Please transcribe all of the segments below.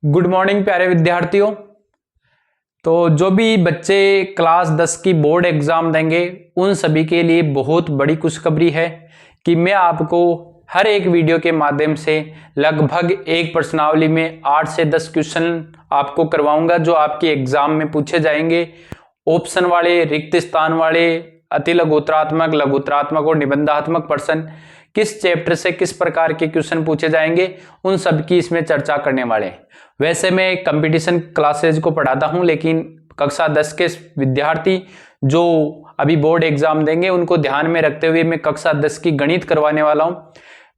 Good morning प्यारे विद्यार्थियों। तो जो भी बच्चे क्लास 10 की बोर्ड एग्जाम देंगे उन सभी के लिए बहुत बड़ी खुशखबरी है कि मैं आपको हर एक वीडियो के माध्यम से लगभग एक प्रश्नावली में 8 से 10 क्वेश्चन आपको करवाऊंगा जो आपके एग्जाम में पूछे जाएंगे। ऑप्शन वाले, रिक्त स्थान वाले, अति लघुत्तरात्मक, लघुत्तरात्मक और निबंधात्मक प्रश्न किस चैप्टर से किस प्रकार के क्वेश्चन पूछे जाएंगे उन सब की इसमें चर्चा करने वाले हैं। वैसे मैं कंपटीशन क्लासेज को पढ़ाता हूं, लेकिन कक्षा 10 के विद्यार्थी जो अभी बोर्ड एग्जाम देंगे उनको ध्यान में रखते हुए मैं कक्षा 10 की गणित करवाने वाला हूं।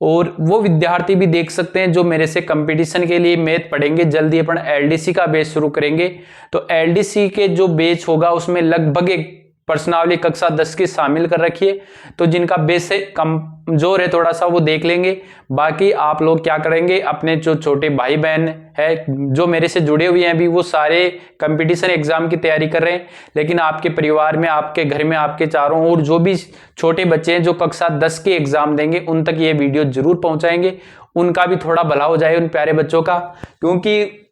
और वो विद्यार्थी भी देख सकते हैं जो मेरे से कंपटीशन के लिए मैथ पढ़ेंगे। जल्दी अपन एलडीसी का बैच शुरू करेंगे, तो एलडीसी के जो बैच होगा उसमें लगभग एक प्रश्नावली कक्षा 10 की शामिल कर रखिए। तो जिनका बेस से कमजोर है थोड़ा सा वो देख लेंगे। बाकी आप लोग क्या करेंगे, अपने जो छोटे भाई बहन है जो मेरे से जुड़े हुए हैं अभी वो सारे कंपटीशन एग्जाम की तैयारी कर रहे हैं, लेकिन आपके परिवार में, आपके घर में, आपके चारों ओर जो भी छोटे बच्चे हैं जो कक्षा 10 के एग्जाम देंगे उन तक ये वीडियो जरूर पहुंचाएंगे। उनका भी थोड़ा भला हो जाए उन प्यारे बच्चों का, क्योंकि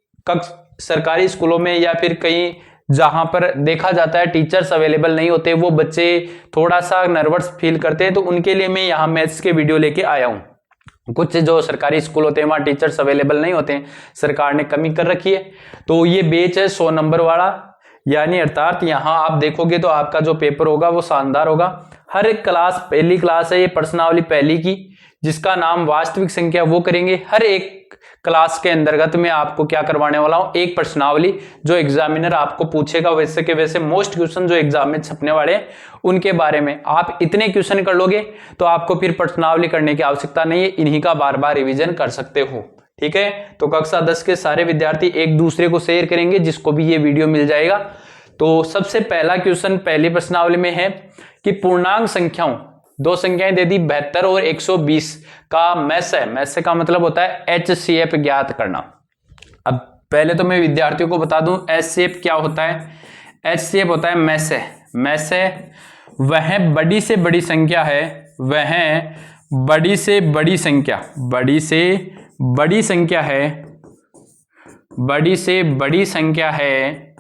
सरकारी स्कूलों में या फिर कहीं जहां पर देखा जाता है टीचर्स अवेलेबल नहीं होते, वो बच्चे थोड़ा सा नर्वस फील करते हैं, तो उनके लिए मैं यहाँ मैथ्स के वीडियो लेके आया हूँ। कुछ जो सरकारी स्कूल होते हैं वहां टीचर्स अवेलेबल नहीं होते हैं, सरकार ने कमी कर रखी है। तो ये बैच है 100 नंबर वाला, यानी अर्थात यहाँ आप देखोगे तो आपका जो पेपर होगा वो शानदार होगा। हर एक क्लास पहली क्लास है ये प्रश्नावली पहली की, जिसका नाम वास्तविक संख्या वो करेंगे। हर एक क्लास के अंतर्गत मैं आपको क्या करवाने वाला हूं, एक प्रश्नावली जो एग्जामिनर आपको पूछेगा वैसे के वैसे मोस्ट क्वेश्चन जो एग्जाम में छपने वाले हैं उनके बारे में। आप इतने क्वेश्चन कर लोगे तो आपको फिर प्रश्नावली करने की आवश्यकता नहीं है, इन्हीं का बार बार रिवीजन कर सकते हो। ठीक है, तो कक्षा 10 के सारे विद्यार्थी एक दूसरे को शेयर करेंगे जिसको भी ये वीडियो मिल जाएगा। तो सबसे पहला क्वेश्चन पहली प्रश्नावली में है कि पूर्णांक संख्याओं, दो संख्याएं दे दी 72 और 120 का मैसे का मतलब होता है HCF ज्ञात करना। अब पहले तो मैं विद्यार्थियों को बता दूं HCF क्या होता है। HCF होता है मैसे वह बड़ी से बड़ी संख्या है, वह बड़ी से बड़ी संख्या, बड़ी से बड़ी संख्या है, बड़ी से बड़ी संख्या है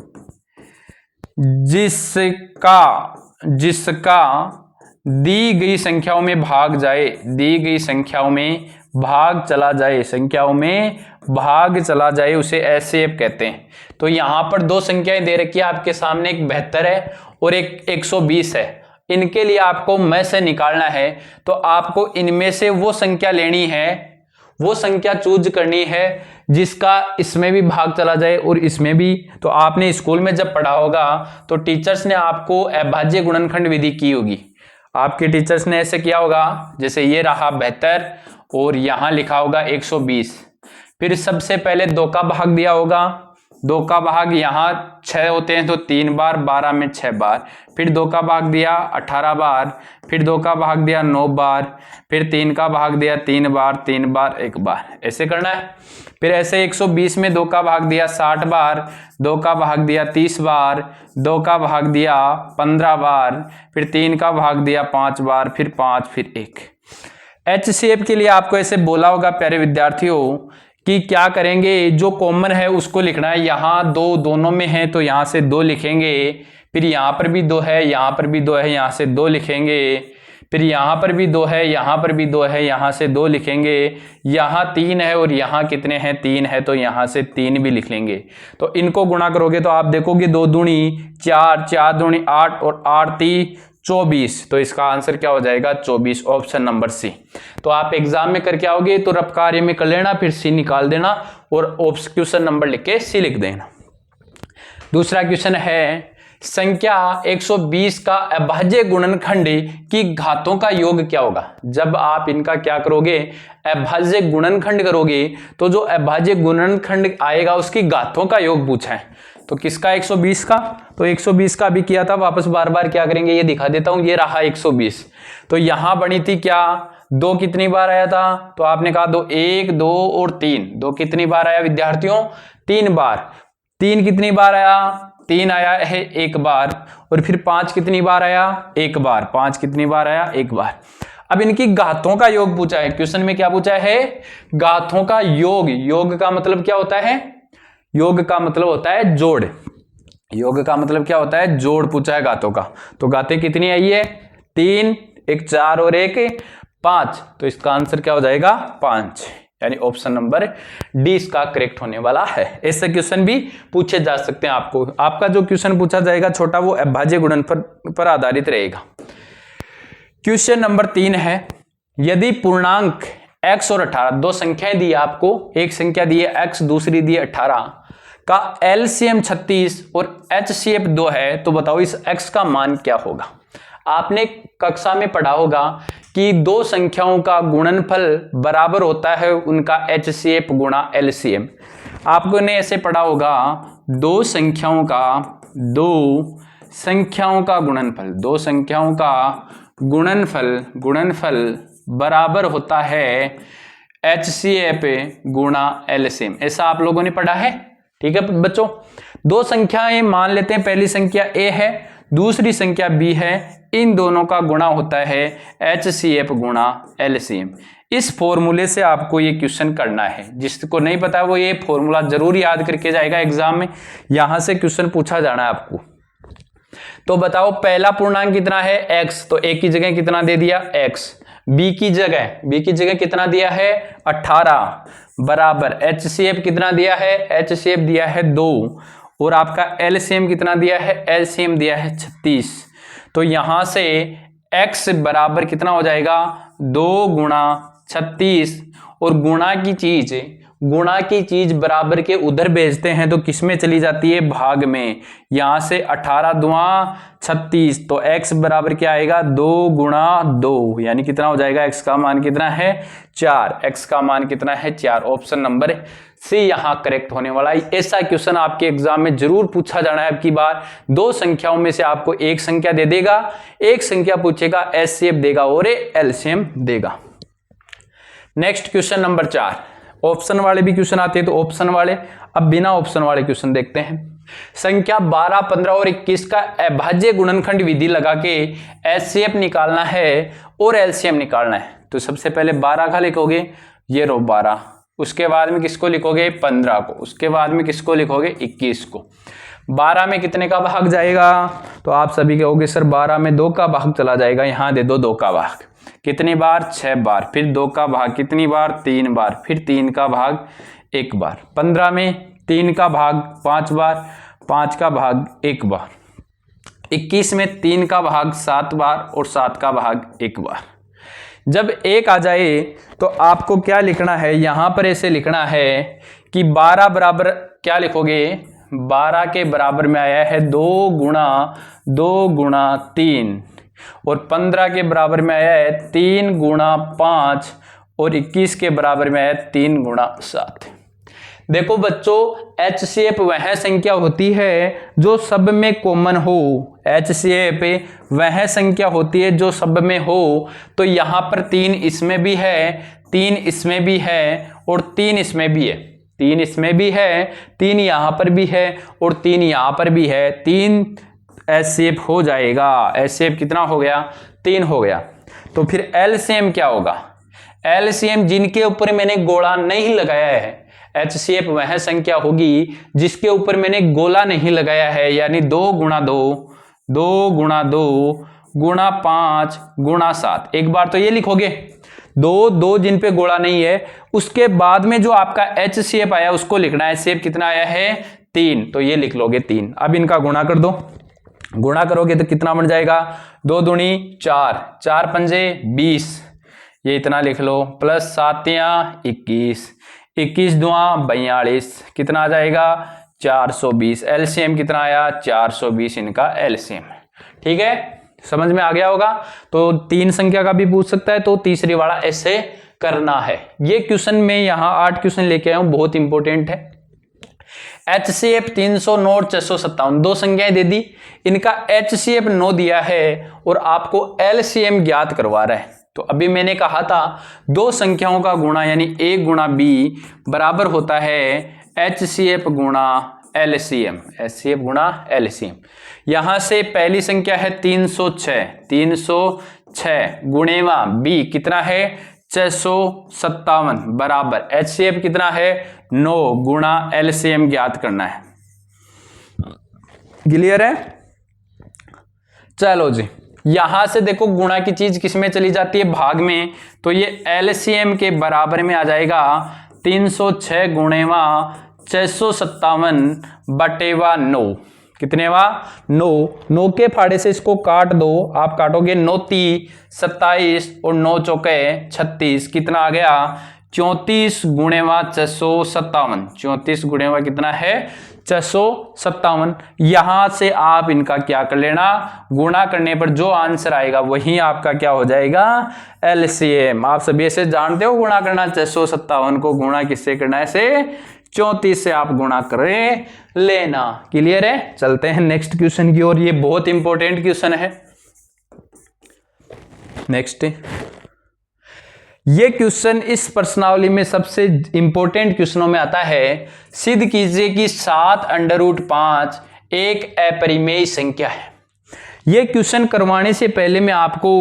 जिसका दी गई संख्याओं में भाग जाए, दी गई संख्याओं में भाग चला जाए, संख्याओं में भाग चला जाए, उसे HCF कहते हैं। तो यहां पर दो संख्याएं दे रखी है आपके सामने, एक 72 है और एक 120 है। इनके लिए आपको में से निकालना है, तो आपको इनमें से वो संख्या लेनी है, वो संख्या चूज करनी है जिसका इसमें भी भाग चला जाए और इसमें भी। तो आपने स्कूल में जब पढ़ा होगा तो टीचर्स ने आपको अभाज्य गुणनखंड विधि की होगी। आपके टीचर्स ने ऐसे किया होगा, जैसे ये रहा 72 और यहां लिखा होगा 120। फिर सबसे पहले 2 का भाग दिया होगा, 2 का भाग यहां 6 होते हैं तो 3 बार, 12 में 6 बार। फिर 2 का भाग दिया 18 बार, फिर 2 का भाग दिया 9 बार, फिर 3 का भाग दिया 3 बार, 3 बार 1 बार, ऐसे करना है। फिर ऐसे 120 में 2 का भाग दिया 60 बार, 2 का भाग दिया 30 बार, 2 का भाग दिया 15 बार, फिर 3 का भाग दिया 5 बार, फिर 5, फिर 1। HCF के लिए आपको ऐसे बोला होगा प्यारे विद्यार्थियों कि क्या करेंगे, जो कॉमन है उसको लिखना है। यहाँ दो दोनों में है तो यहाँ से 2 लिखेंगे, फिर यहाँ पर भी 2 है, यहाँ पर भी 2 है, यहाँ से 2 लिखेंगे, फिर यहाँ पर भी 2 है, यहाँ पर भी 2 है, यहाँ से 2 लिखेंगे, यहाँ 3 है और यहाँ कितने हैं, 3 है, तो यहाँ से 3 भी लिख लेंगे। तो इनको गुणा करोगे तो आप देखोगे 2 दूनी 4, 4 दूनी 8 और 8 × 24, तो इसका आंसर क्या हो जाएगा 24, ऑप्शन नंबर सी। तो आप एग्जाम में करके आओगे तो रफ कार्य में कर लेना, फिर सी निकाल देना और क्वेश्चन नंबर लिख के सी लिख देना। दूसरा क्वेश्चन है संख्या 120 का अभाज्य गुणनखंड की घातों का योग क्या होगा। जब आप इनका क्या करोगे, अभाज्य गुणनखंड करोगे तो जो अभाज्य गुणनखंड आएगा उसकी घातों का योग पूछा है। तो किसका 120 का, तो 120 का भी किया था, वापस बार बार क्या करेंगे ये दिखा देता हूं। ये रहा 120, तो यहां बनी थी क्या, 2 कितनी बार आया था, तो आपने कहा 2, 1, 2 और 3। 2 कितनी बार आया विद्यार्थियों, 3 बार। 3 कितनी बार आया, 3 आया है 1 बार। और फिर 5 कितनी बार आया, 1 बार। 5 कितनी बार आया, 1 बार। अब इनकी घातों का योग पूछा है, क्वेश्चन में क्या पूछा है, घातों का योग। योग का मतलब क्या होता है, योग का मतलब होता है जोड़, योग का मतलब क्या होता है, जोड़ पूछा है गातों का। तो गातें कितनी आई है, 3, एक 4 और एक 5, तो इसका आंसर क्या हो जाएगा 5, यानी ऑप्शन नंबर डी इसका करेक्ट होने वाला है। ऐसे क्वेश्चन भी पूछे जा सकते हैं आपको। आपका जो क्वेश्चन पूछा जाएगा छोटा वो अभाज्य गुणनफल पर आधारित रहेगा। क्वेश्चन नंबर 3 है, यदि पूर्णांक x और 18 दो संख्याएं दी है आपको, एक संख्या दी है x दूसरी दी है 18 का एलसीएम 36 और एचसीएफ 2 है, तो बताओ इस x का मान क्या होगा। आपने कक्षा में पढ़ा होगा कि दो संख्याओं का गुणनफल बराबर होता है उनका एचसीएफ गुणा एलसीएम। आपको ने ऐसे पढ़ा होगा दो संख्याओं का गुणनफल बराबर होता है एचसीएफ गुणा एलसीएम। ऐसा आप लोगों ने पढ़ा है, ठीक है बच्चों। दो संख्याएं मान लेते हैं, पहली संख्या a है दूसरी संख्या b है, इन दोनों का गुणा होता है एचसीएफ गुणा एलसीएम। इस फॉर्मूले से आपको ये क्वेश्चन करना है। जिसको नहीं पता है वो ये फॉर्मूला जरूर याद करके जाएगा एग्जाम में, यहां से क्वेश्चन पूछा जाना है आपको। तो बताओ पहला पूर्णांक कितना है x, तो a की जगह कितना दे दिया x, b की जगह कितना दिया है 18 बराबर एचसीएफ कितना दिया है, एचसीएफ दिया है 2 और आपका एलसीएम कितना दिया है, एलसीएम दिया है 36। तो यहां से x बराबर कितना हो जाएगा 2 गुणा 36 और गुणा की चीज बराबर के उधर भेजते हैं तो किसमें चली जाती है, भाग में। यहां से 18 दुआ 36, तो x बराबर क्या आएगा 2 गुणा 2, यानी कितना हो जाएगा, x का मान कितना है 4, x का मान कितना है 4। ऑप्शन नंबर सी यहां करेक्ट होने वाला है। ऐसा क्वेश्चन आपके एग्जाम में जरूर पूछा जाना है। अब की बार दो संख्याओं में से आपको एक संख्या दे देगा, एक संख्या पूछेगा, एचसीएफ देगा और एलसीएम देगा। नेक्स्ट क्वेश्चन नंबर 4, ऑप्शन वाले भी क्वेश्चन आते हैं तो ऑप्शन वाले, अब बिना ऑप्शन वाले क्वेश्चन देखते हैं। संख्या 12, 15 और 21 का अभाज्य गुणनखंड विधि लगा के एचसीएफ निकालना है और एलसीएम निकालना है। तो सबसे पहले 12 का लिखोगे, ये रो 12, उसके बाद में किसको लिखोगे 15 को, उसके बाद में किसको लिखोगे 21 को। 12 में कितने का भाग जाएगा, तो आप सभी कहोगे सर 12 में 2 का भाग चला जाएगा, यहां दे दो 2 का भाग, कितनी बार 6 बार, फिर 2 का भाग कितनी बार 3 बार, फिर 3 का भाग 1 बार। 15 में 3 का भाग 5 बार, 5 का भाग 1 बार। 21 में 3 का भाग 7 बार और 7 का भाग 1 बार। जब 1 आ जाए तो आपको क्या लिखना है, यहां पर ऐसे लिखना है कि 12 बराबर क्या लिखोगे, 12 के बराबर में आया है 2 गुणा 3 और 15 के बराबर में आया है 3 गुणा 5 और 21 के बराबर में आया है 3 गुणा 7। देखो बच्चों, एचसीएफ वह संख्या होती है जो सब में कॉमन हो, एचसीएफ वह संख्या होती है जो सब में हो। तो यहां पर 3 इसमें भी है, 3 इसमें भी है और 3 इसमें भी है, 3 इसमें भी है, 3 यहां पर भी है और 3 यहां पर भी है। 3 एचसीएफ हो जाएगा। एचसीएफ कितना हो गया 3 हो गया। तो फिर एलसीएम क्या होगा, एलसीएम जिनके ऊपर मैंने गोला नहीं लगाया है, एचसीएफ वह संख्या होगी जिसके ऊपर मैंने गोला नहीं लगाया है, यानी 2 गुणा 2 गुणा 5 गुणा 7। एक बार तो ये लिखोगे 2 जिन पे गोला नहीं है, उसके बाद में जो आपका एचसीएफ आया उसको लिखना है। एचसीएफ कितना आया है 3, तो ये लिख लोगे 3। अब इनका गुणा कर दो, गुणा करोगे तो कितना बन जाएगा 2 दूनी 4, 4 पंजे 20, ये इतना लिख लो, प्लस 7 या 21, 21 दुआ 42, कितना आ जाएगा 420। एलसीएम कितना आया 420 इनका एलसीएम। ठीक है, समझ में आ गया होगा। तो 3 संख्या का भी पूछ सकता है, तो तीसरी वाला ऐसे करना है। ये क्वेश्चन में यहां 8 क्वेश्चन लेके आया हूं, बहुत इंपॉर्टेंट है। एचसीएफ 309 और 657 दो संख्याएं दे दी, इनका एचसीएफ 9 दिया है और आपको एलसीएम ज्ञात करवा रहा है। तो अभी मैंने कहा था दो संख्याओं का गुणा यानी a गुणा b बराबर होता है एचसीएफ गुणा एलसीएम, एचसीएफ गुणा एलसीएम। यहां से पहली संख्या है 306 गुणेवा b कितना है 657 बराबर HCF कितना है 9 गुणा LCM ज्ञात करना है। क्लियर है? चलो जी, यहां से देखो गुणा की चीज किसमें चली जाती है भाग में, तो ये LCM के बराबर में आ जाएगा 306 गुणेवा 657 बटेवा 9। कितनेवा 9। 9 के फाड़े से इसको काट दो, आप काटोगे 9 × 27 और 9 × 4 = 36। कितना आ गया 34 गुणेवा 657। 34 गुणेवा कितना है 657। यहां से आप इनका क्या कर लेना, गुणा करने पर जो आंसर आएगा वही आपका क्या हो जाएगा LCM। आप सभी ऐसे जानते हो गुणा करना, 657 को गुणा किससे करना है, से 34 से आप गुणा करें लेना। क्लियर है? चलते हैं नेक्स्ट क्वेश्चन की ओर। ये बहुत इंपॉर्टेंट क्वेश्चन है। नेक्स्ट, ये क्वेश्चन इस प्रश्नावली में सबसे इंपॉर्टेंट क्वेश्चनों में आता है। सिद्ध कीजिए कि 7√5 एक अपरिमेय संख्या है। ये क्वेश्चन करवाने से पहले मैं आपको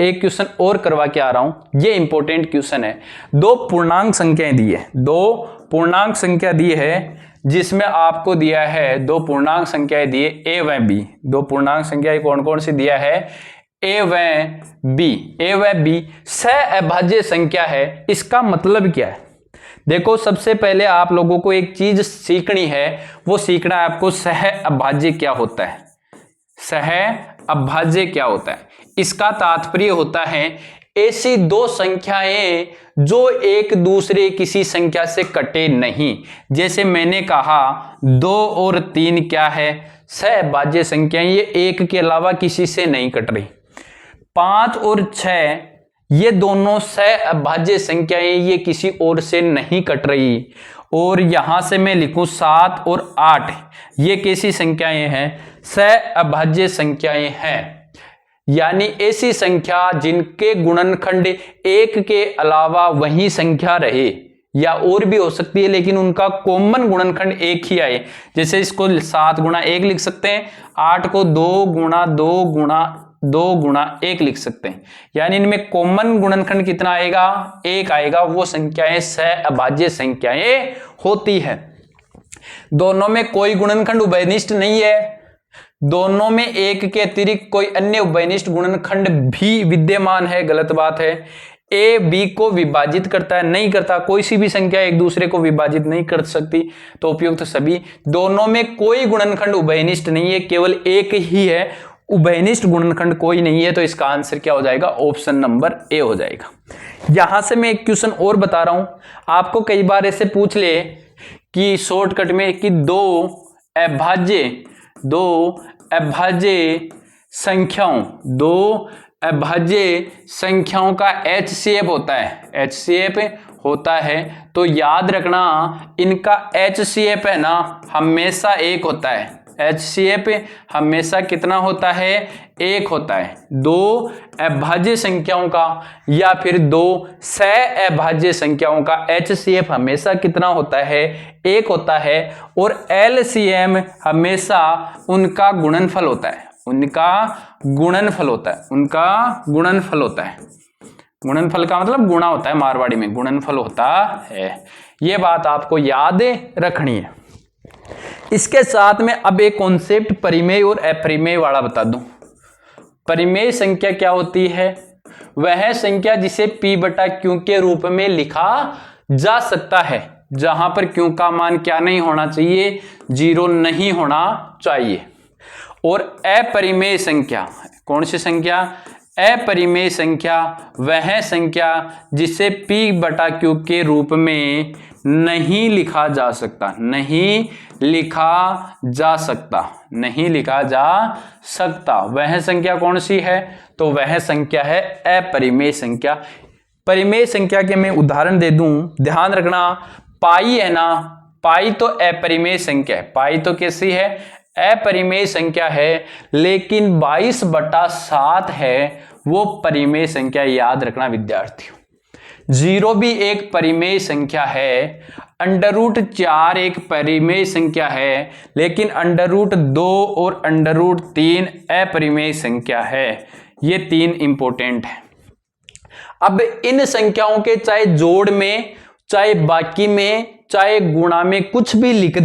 एक क्वेश्चन और करवा के आ रहा हूं। ये इंपॉर्टेंट क्वेश्चन है। दो पूर्णांक संख्याएं दी है, दो पूर्णांक संख्या दी है, जिसमें आपको दिया है दो पूर्णांक संख्याएं दी है A व B। दो पूर्णांक संख्याएं कौन कौन सी दिया है, A व B। A व B सहअभाज्य संख्या है। इसका मतलब क्या है, देखो सबसे पहले आप लोगों को एक चीज सीखनी है, वो सीखना है आपको सहअभाज्य क्या होता है। सहअभाज्य क्या होता है, इसका तात्पर्य होता है ऐसी दो संख्याएं जो एक दूसरे किसी संख्या से कटे नहीं। जैसे मैंने कहा 2 और 3 क्या है, सहअभाज्य संख्याएं, ये एक के अलावा किसी से नहीं कट रही। 5 और 6 ये दोनों सहअभाज्य संख्याएं, ये किसी और से नहीं कट रही। और यहां से मैं लिखूं 7 और 8, ये कैसी संख्याएं हैं, सहअभाज्य संख्याएं हैं। यानी ऐसी संख्या जिनके गुणनखंड एक के अलावा वही संख्या रहे, या और भी हो सकती है लेकिन उनका कॉमन गुणनखंड एक ही आए। जैसे इसको 7 गुणा 1 लिख सकते हैं, 8 को 2 गुणा 2 गुणा 2 गुणा 1 लिख सकते हैं। यानी इनमें कॉमन गुणनखंड कितना आएगा, 1 आएगा। वो संख्याएं सहअभाज्य संख्याएं होती है। दोनों में कोई गुणनखंड उभयनिष्ठ नहीं है, दोनों में एक के अतिरिक्त कोई अन्य उभयनिष्ठ गुणनखंड भी विद्यमान है। गलत बात है। A B को विभाजित करता है, नहीं करता। कोई सी भी संख्या एक दूसरे को विभाजित नहीं कर सकती। तो उपयुक्त सभी, दोनों में कोई गुणनखंड उभयनिष्ठ नहीं है, केवल एक ही है, उभयनिष्ठ गुणनखंड कोई नहीं है। तो इसका आंसर क्या हो जाएगा, ऑप्शन नंबर A हो जाएगा। यहां से मैं एक क्वेश्चन और बता रहा हूं, आपको कई बार ऐसे पूछ ले कि शॉर्टकट में कि दो अभाज्य संख्याओं का HCF होता है, HCF होता है। तो याद रखना इनका HCF है ना हमेशा 1 होता है। HCF हमेशा कितना होता है, 1 होता है। दो अभाज्य संख्याओं का या फिर दो सहअभाज्य संख्याओं का HCF हमेशा कितना होता है, 1 होता है। और LCM हमेशा उनका गुणनफल होता है, उनका गुणनफल होता है, उनका गुणनफल होता है। गुणनफल का मतलब गुणा होता है, मारवाड़ी में गुणनफल होता है। यह बात आपको याद रखनी है। इसके साथ में अब एक कॉन्सेप्ट परिमेय और अपरिमेय वाला बता दूं। परिमेय संख्या क्या होती है, वह संख्या जिसे P/Q के रूप में लिखा जा सकता है, जहां पर Q का मान क्या नहीं होना चाहिए, 0 नहीं होना चाहिए। और अपरिमेय संख्या कौन सी संख्या, अपरिमेय संख्या वह संख्या जिसे P/Q के रूप में नहीं लिखा जा सकता, नहीं लिखा जा सकता, नहीं लिखा जा सकता। वह संख्या कौन सी है, तो वह संख्या है अपरिमेय संख्या। परिमेय संख्या के मैं उदाहरण दे दूं, ध्यान रखना। पाई है ना, पाई तो अपरिमेय संख्या है। पाई तो कैसी है, अपरिमेय संख्या है। लेकिन 22/7 है, वो परिमेय संख्या। याद रखना विद्यार्थियों। 0 भी एक परिमेय संख्या है, √4 एक परिमेय संख्या है, लेकिन √2 और √3 अपरिमेय संख्या है। ये 3 इंपॉर्टेंट है। अब इन संख्याओं के चाहे जोड़ में, चाहे बाकी में, चाहे गुणा में कुछ भी लिख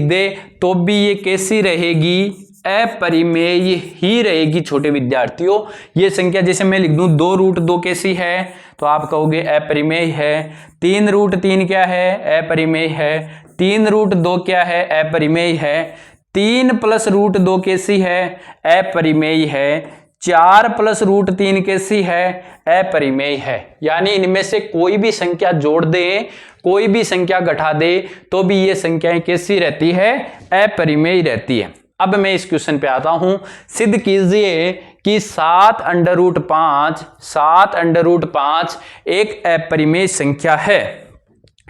दे तो भी ये कैसी रहेगी, अपरिमेय ही रहेगी छोटे विद्यार्थियों। ये संख्या जैसे मैं लिख दूं 2√2 कैसी है, तो आप कहोगे अपरिमेय है। 3√3 क्या है, अपरिमेय है। 3√2 क्या है, अपरिमेय है। 3 + √2 कैसी है, अपरिमेय है। 4 + √3 कैसी है, अपरिमेय है। यानी इनमें से कोई भी संख्या जोड़ दे, कोई भी संख्या घटा दे तो भी ये संख्याएं कैसी रहती है, अपरिमेय रहती है। अब मैं इस क्वेश्चन पे आता हूं। सिद्ध कीजिए कि 7√5 एक अपरिमेय संख्या है।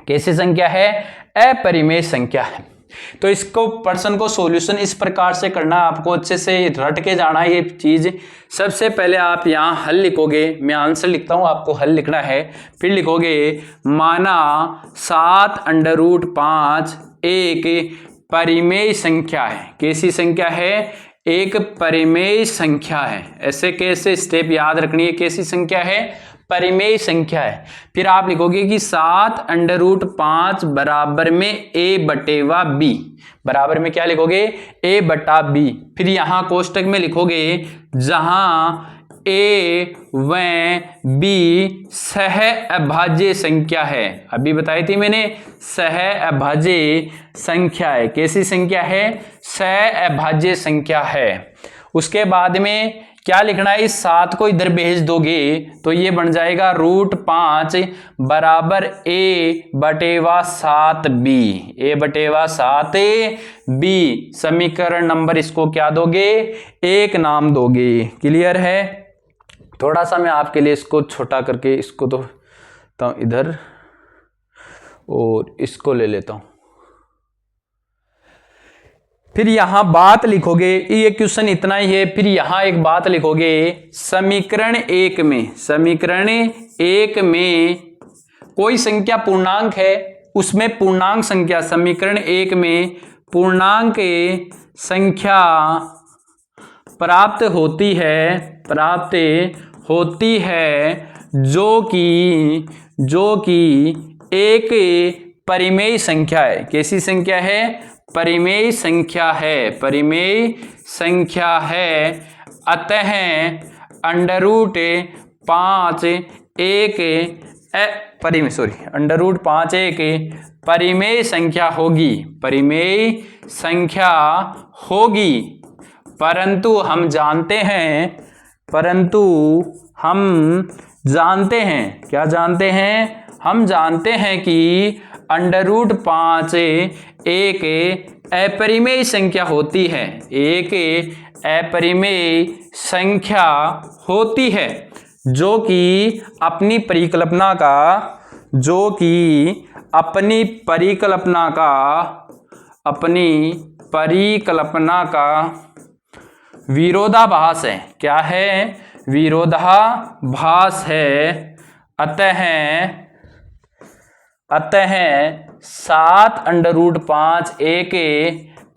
कैसी संख्या है, अपरिमेय संख्या है। तो इसको प्रश्न को सॉल्यूशन इस प्रकार से करना, आपको अच्छे से रट के जाना है ये चीज। सबसे पहले आप यहां हल लिखोगे, मैं आंसर लिखता हूं, आपको हल लिखना है। फिर लिखोगे माना 7√5 एक परिमेय संख्या है। कैसी संख्या है, एक परिमेय संख्या है। ऐसे कैसे स्टेप याद रखनी है, कैसी संख्या है, परिमेय संख्या है। फिर आप लिखोगे कि 7√5 बराबर में a/b, बराबर में क्या लिखोगे, a/b। फिर यहां कोष्टक में लिखोगे जहां a व b सह अभाज्य संख्या है। अभी बताई थी मैंने, सह अभाज्य संख्या है। कैसी संख्या है, सह अभाज्य संख्या है। उसके बाद में क्या लिखना है, इस 7 को इधर भेज दोगे तो ये बन जाएगा √5 बराबर a/7b, a/7b। समीकरण नंबर इसको क्या दोगे, 1 नाम दोगे। क्लियर है। थोड़ा सा मैं आपके लिए इसको छोटा करके इसको तो इधर और इसको ले लेता हूं। फिर यहां बात लिखोगे, ये क्वेश्चन इतना ही है। फिर यहां एक बात लिखोगे, समीकरण 1 में कोई संख्या पूर्णांक है, उसमें पूर्णांक संख्या, समीकरण 1 में पूर्णांक संख्या प्राप्त होती है जो कि एक परिमेय संख्या है। कैसी संख्या है, परिमेय संख्या है। अतः √5 एक परिमेय संख्या होगी। परंतु हम जानते हैं, क्या जानते हैं, हम जानते हैं कि √5 एक अपरिमेय संख्या होती है, एक अपरिमेय संख्या होती है जो कि अपनी परिकल्पना का विरोधाभास है। क्या है, विरोधाभास है। अतः 7√5 एक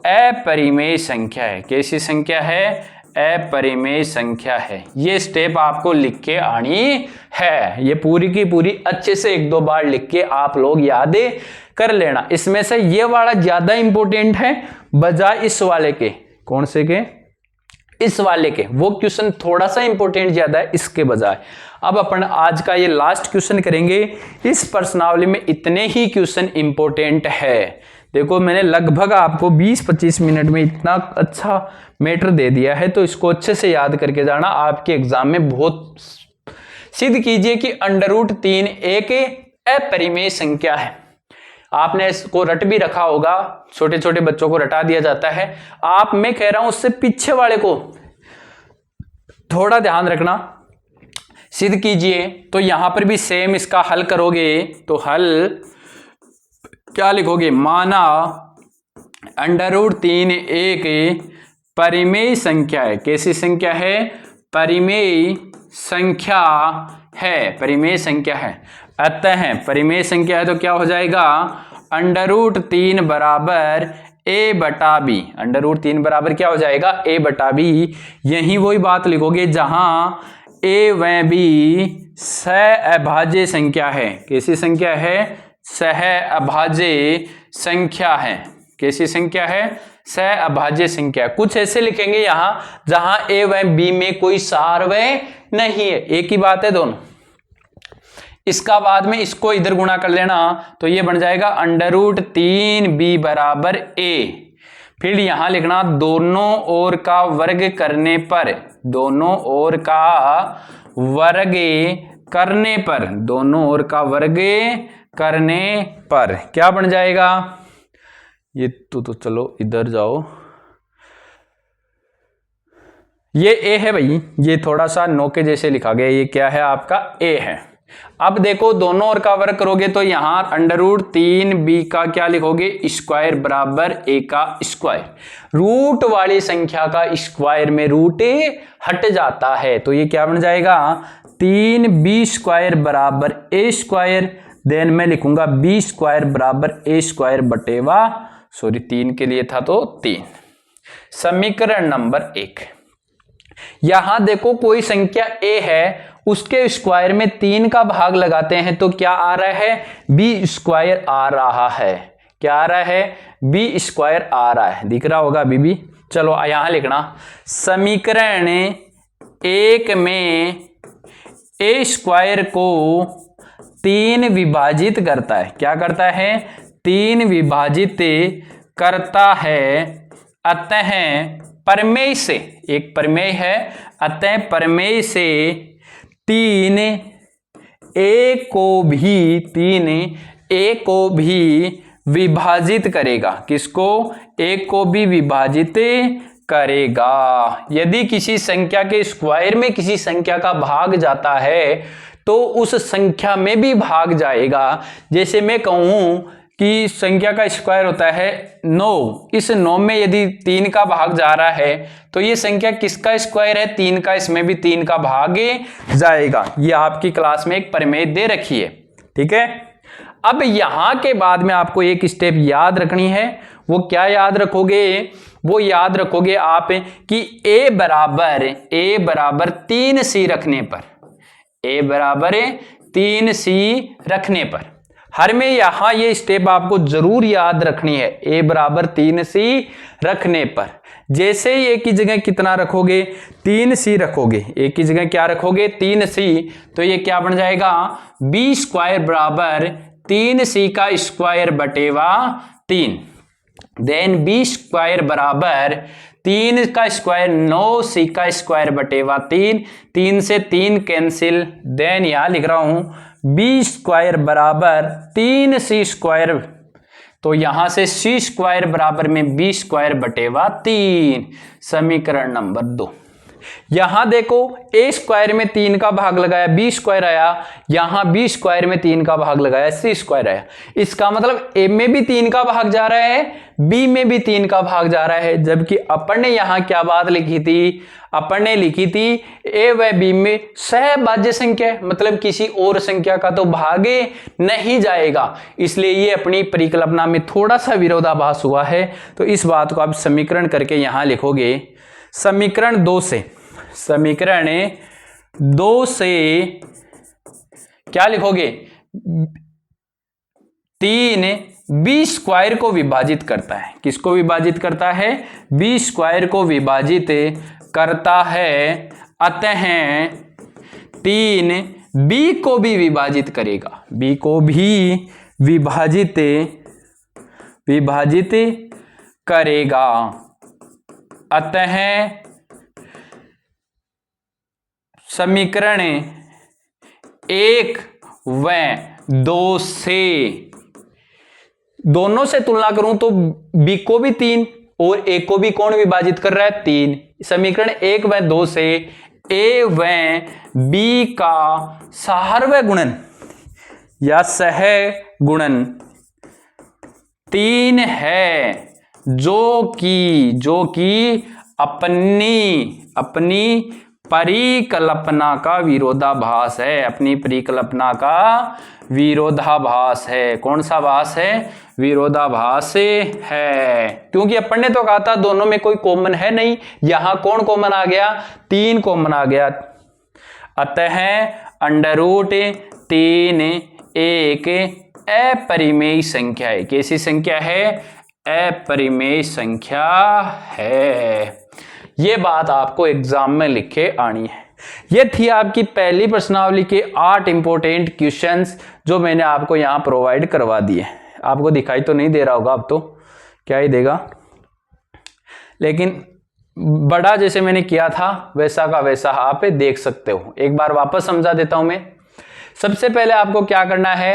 अपरिमेय संख्या है। कैसी संख्या है, अपरिमेय संख्या है। ये स्टेप आपको लिख के आनी है। ये पूरी की पूरी अच्छे से 1-2 बार लिख के आप लोग याद कर लेना। इसमें से ये वाला ज्यादा इंपॉर्टेंट है बजाय इस वाले के। कौन से के, इस वाले के। वो क्वेश्चन थोड़ा सा इंपॉर्टेंट ज्यादा है इसके बजाय। अब अपन आज का ये लास्ट क्वेश्चन करेंगे। इस प्रश्नावली में इतने ही क्वेश्चन इंपॉर्टेंट है। देखो मैंने लगभग आपको 20-25 मिनट में इतना अच्छा मैटर दे दिया है, तो इसको अच्छे से याद करके जाना, आपके एग्जाम में बहुत। सिद्ध कीजिए कि √3 एक अपरिमेय संख्या है। आपने इसको रट भी रखा होगा, छोटे छोटे बच्चों को रटा दिया जाता है। मैं कह रहा हूं उससे पीछे वाले को थोड़ा ध्यान रखना। सिद्ध कीजिए, तो यहां पर भी सेम इसका हल करोगे तो हल क्या लिखोगे, माना √3 एक परिमेय संख्या है। कैसी संख्या है, परिमेय संख्या है। अतः परिमेय संख्या है तो क्या हो जाएगा, √3 बराबर a/b। √3 बराबर क्या हो जाएगा, a/b। यही वही बात लिखोगे जहां ए व बी सहअभाज्य संख्या है। कैसी संख्या है? सहअभाज्य संख्या है। कैसी संख्या है? सहअभाज्य संख्या। कुछ ऐसे लिखेंगे यहां जहां ए व बी में कोई सार्वय नहीं है, एक ही बात है दोनों। इसका बाद में इसको इधर गुणा कर लेना तो ये बन जाएगा √3b बराबर a। फिर यहां लिखना दोनों ओर का वर्ग करने पर, दोनों ओर का वर्ग करने पर, दोनों ओर का वर्ग करने पर क्या बन जाएगा? ये तो चलो इधर जाओ, ये a है भाई, ये थोड़ा सा नो के जैसे लिखा गया, ये क्या है आपका? a है। अब देखो दोनों ओर का वर्ग करोगे तो यहां √3b का क्या लिखोगे? स्क्वायर बराबर a का स्क्वायर। रूट वाली संख्या का स्क्वायर में रूट हट जाता है तो ये क्या बन जाएगा? 3b स्क्वायर बराबर a स्क्वायर। देन मैं लिखूंगा b स्क्वायर बराबर a स्क्वायर बटेवा, सॉरी 3 के लिए था तो 3। समीकरण नंबर 1। यहां देखो कोई संख्या a है, उसके स्क्वायर में 3 का भाग लगाते हैं तो क्या आ रहा है? b स्क्वायर आ रहा है। क्या आ रहा है? b स्क्वायर आ रहा है, दिख रहा होगा अभी भी। चलो यहां लिखना समीकरण 1 में a स्क्वायर को 3 विभाजित करता है। क्या करता है? 3 विभाजित करता है। अतः प्रमेय से, एक प्रमेय है, अतः प्रमेय से 3a को भी विभाजित करेगा। किसको? a को भी विभाजित करेगा। यदि किसी संख्या के स्क्वायर में किसी संख्या का भाग जाता है तो उस संख्या में भी भाग जाएगा। जैसे मैं कहूं कि संख्या का स्क्वायर होता है 9, इस 9 में यदि 3 का भाग जा रहा है तो ये संख्या किसका स्क्वायर है? 3 का, इसमें भी 3 का भाग जाएगा। ये आपकी क्लास में एक प्रमेय दे रखी है, ठीक है। अब यहां के बाद में आपको एक स्टेप याद रखनी है। वो क्या याद रखोगे? वो याद रखोगे आप कि a बराबर 3c रखने पर, a बराबर 3c रखने पर, हर में यहां ये स्टेप आपको जरूर याद रखनी है। a बराबर 3c रखने पर जैसे ही a की जगह कितना रखोगे? 3c रखोगे। a की जगह क्या रखोगे? 3c। तो ये क्या बन जाएगा? b स्क्वायर बराबर 3c का स्क्वायर बटेवा 3। देन b स्क्वायर बराबर 3 का स्क्वायर 9c का स्क्वायर बटेवा 3। 3 से 3 कैंसिल। देन यहां लिख रहा हूं b स्क्वायर बराबर 3c स्क्वायर, तो यहां से c स्क्वायर बराबर में b स्क्वायर बटेवा 3। समीकरण नंबर 2। यहां देखो a स्क्वायर में 3 का भाग लगाया b स्क्वायर आया, यहां b स्क्वायर में 3 का भाग लगाया c स्क्वायर आया। इसका मतलब a में भी 3 का भाग जा रहा है, b में भी 3 का भाग जा रहा है। जबकि अपन ने यहां क्या बात लिखी थी? अपन ने लिखी थी a व b में सहभाज्य संख्या, मतलब किसी और संख्या का तो भाग नहीं जाएगा। इसलिए ये अपनी परिकल्पना में थोड़ा सा विरोधाभास हुआ है। तो इस बात को आप समीकरण करके यहां लिखोगे। समीकरण 2 से, समीकरण 2 से क्या लिखोगे? 3 b स्क्वायर को विभाजित करता है। किसको विभाजित करता है? b स्क्वायर को विभाजित करता है। अतः 3 b को भी विभाजित करेगा। b को भी विभाजित करेगा। अतः समीकरण 1 व 2 से, दोनों से तुलना करूं तो b को भी 3 और a को भी कौन विभाजित कर रहा है? 3। समीकरण 1 व 2 से a व b का साहर्वय गुणन या सह गुणन 3 है, जो कि अपनी परिकल्पना का विरोधाभास है। अपनी परिकल्पना का विरोधाभास है। कौन सा भास है? विरोधाभास है। क्योंकि अपन ने तो कहा था दोनों में कोई कॉमन है नहीं, यहां कौन कॉमन आ गया? 3 कॉमन आ गया। अतः अंडर रूट 3 एक अपरिमेय संख्या है। कैसी संख्या है? अपरिमेय संख्या है। ये बात आपको एग्जाम में लिख के आनी है। ये थी आपकी पहली प्रश्नावली के 8 इंपॉर्टेंट क्वेश्चंस जो मैंने आपको यहां प्रोवाइड करवा दिए। आपको दिखाई तो नहीं दे रहा होगा, अब तो क्या ही देगा, लेकिन बड़ा जैसे मैंने किया था वैसा का वैसा आप देख सकते हो। एक बार वापस समझा देता हूं मैं। सबसे पहले आपको क्या करना है,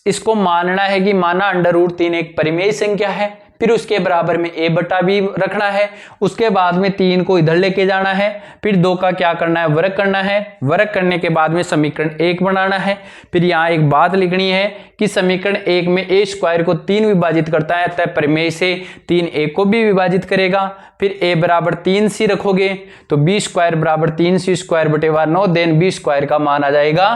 इसको मानना है कि माना अंडर रूट 3 एक परिमेय संख्या है, फिर उसके बराबर में a बटा b रखना है, उसके बाद में 3 को इधर लेके जाना है, फिर 2 का क्या करना है, वर्ग करना है, वर्ग करने के बाद में समीकरण 1 बनाना है। फिर यहाँ एक बात लिखनी है कि समीकरण 1 में a स्क्वायर को 3 विभाजित करता है, अतः परिमेय से 3 a को भी विभाजित करेगा। फिर a बराबर 3c रखोगे तो b स्क्वायर बराबर 3c स्क्वायर बटे 9, देन b स्क्वायर का मान आ जाएगा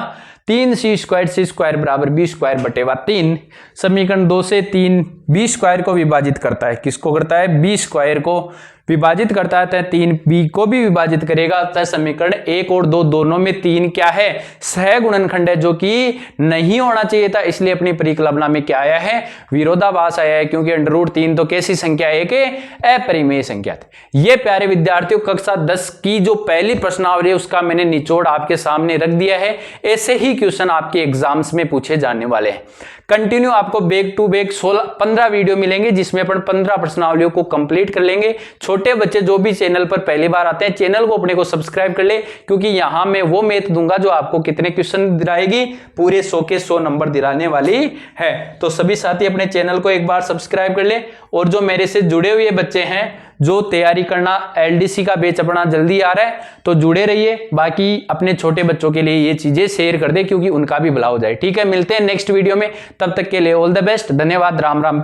3c स्क्वायर बराबर b स्क्वायर बटे 3। समीकरण 2 से 3 b स्क्वायर को विभाजित करता है, किसको करता है? b स्क्वायर को विभाजित करता है, 3 b को भी विभाजित करेगा। अतः समीकरण 1 और 2 दोनों में 3 क्या है? सहगुणनखंड है, जो कि नहीं होना चाहिए था, इसलिए अपनी परिकल्पना में क्या आया है? विरोधाभास आया है, क्योंकि अंडर रूट 3 तो कैसी संख्या है कि अपरिमेय संख्या थी। ये प्यारे विद्यार्थियों कक्षा 10 की जो पहली प्रश्नावली है उसका मैंने निचोड़ आपके सामने रख दिया है। ऐसे ही क्वेश्चन आपके एग्जाम्स में पूछे जाने वाले हैं। कंटिन्यू आपको बैक टू बैक 15 वीडियो मिलेंगे जिसमें अपन 15 प्रश्नावलियों को कंप्लीट कर लेंगे। छोटे बच्चे जो भी चैनल पर पहली बार आते हैं, चैनल को अपने को सब्सक्राइब कर ले, क्योंकि यहां मैं वो मैथ दूंगा जो आपको कितने क्वेश्चन दिलाएगी, पूरे 100 के 100 नंबर दिलाने वाली है। तो सभी साथी अपने चैनल को एक बार सब्सक्राइब कर ले, और जो मेरे से जुड़े हुए बच्चे हैं जो तैयारी करना, एलडीसी का बैच अपना जल्दी आ रहा है, तो जुड़े रहिए। बाकी अपने छोटे बच्चों के लिए ये चीजें शेयर कर दे, क्योंकि उनका भी भला हो जाए। ठीक है, मिलते हैं नेक्स्ट वीडियो में, तब तक के लिए ऑल द बेस्ट, धन्यवाद, राम राम।